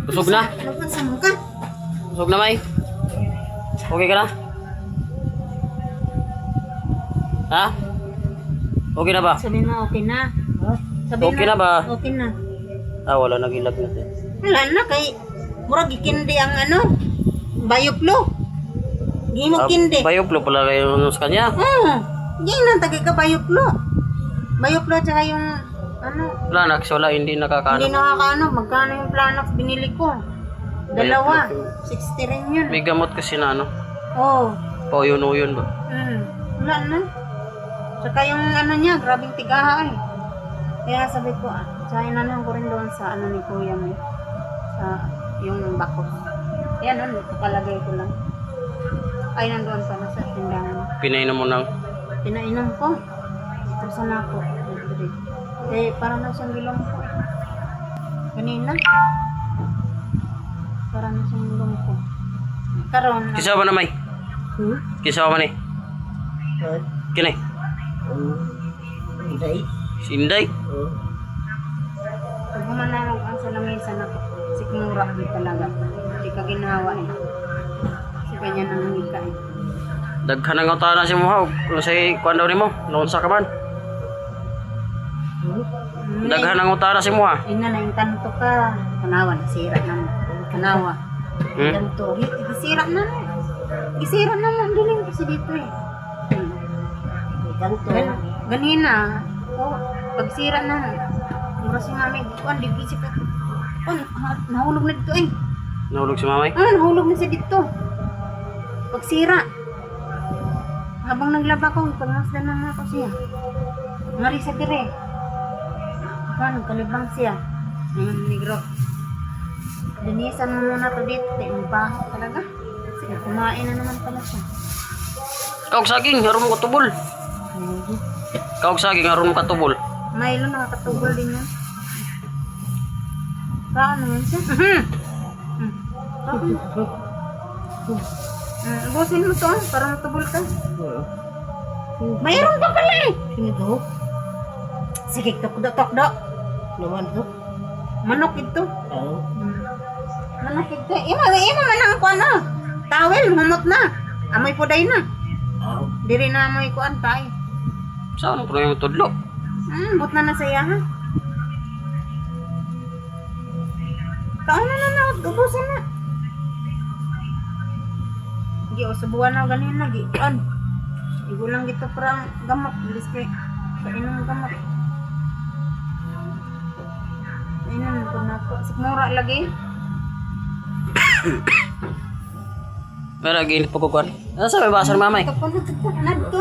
Busog na? Nagpasama ka. Busog na, May? Okay ka na? Ha? Okay na ba? Sabihin mo okay na. Sabihin Okay na ba? Okay na. Ah, wala nagilag na siya. Wala na kay murag ikindi ang ano. Bayoplo. Gimo kindi. Bayoplo pala kayo sa kanya. Yan lang tagay ka bayoplo. Bayoplo tsaka yung ano. Planax, wala, hindi nakakaano. Hindi nakakaano. Magkano yung Planax binili ko? Dalawa. 60 rin yun. May gamot kasi na ano. Oo. Pauyon-uyon ba? Wala na. Tsaka yung ano niya, grabing tigaha eh. Kaya sabi ko, sa inanon ko rin doon sa ano ni Kuya mo. Sa yung bakos. Ayan, ano, kapalagay ko lang. Ay, nandoon pa na sa tindahan. Pinainom mo ng... Pinainom ko. Tapos na ako. Eh, parang na siyang gilong ko. Kanina. Parang na siyang gilong ko. Karon. Kisa ba na, May? Kisa ba ni? Kini? Inday. Si Inday? Pag humanarog ang sa lamesa na sikmura di talaga. Hindi ka ginawa eh. Kasi kanya nangangika eh. Daghan ang utana si Muhaw. Kung sa'y kuwan daw ni mo, noon sa kaman. Daghan ang utana si Muha. Ina na yung kanto ka. Kanawa, nasira na mo. Kanawa. Kanto. Gisira na mo. Gisira na mo. Ang dilim kasi dito eh. Kanto. Ganina. Oh, pagsira na mo. Mura si mami. Kuan, di busy ka. Oh, nahulog na dito eh. Nahulog si Mamay. Nahulog na siya dito. Pagsira. Habang naglaba ko, pagmasdan na ako siya. Ngari sa dire. Kalibang siya. Negro. Dinisan mo muna to dito. Mabaho talaga. Sige, kumain na naman pala siya. Kaog saging, haron mo katubol. Kaog saging, haron mo katubol. Milo, nakakatubol din yan. Kaano yan siya? Ubusin mo to, para matubol ka. Mayroon pa pala eh. Sino to? Sige, tokdo. Naman to? Manok ito. Oo. Manok ito. Ima man ang kuan na. Tawel, humot na. Amoy puday na. Oo. Diri na amoy kuan tay. Saan po yung tudlo? But na saya ha. Kaon na, ubusin na. Gi o subuan na ganin na gi. Kuan. Igulang gito para gamot, bilis kay kainom gamot. Ayun ko na po. Sikmura lagi. Pero lagi po kukuan. Ano sa may basa ni Mamay? Nadto.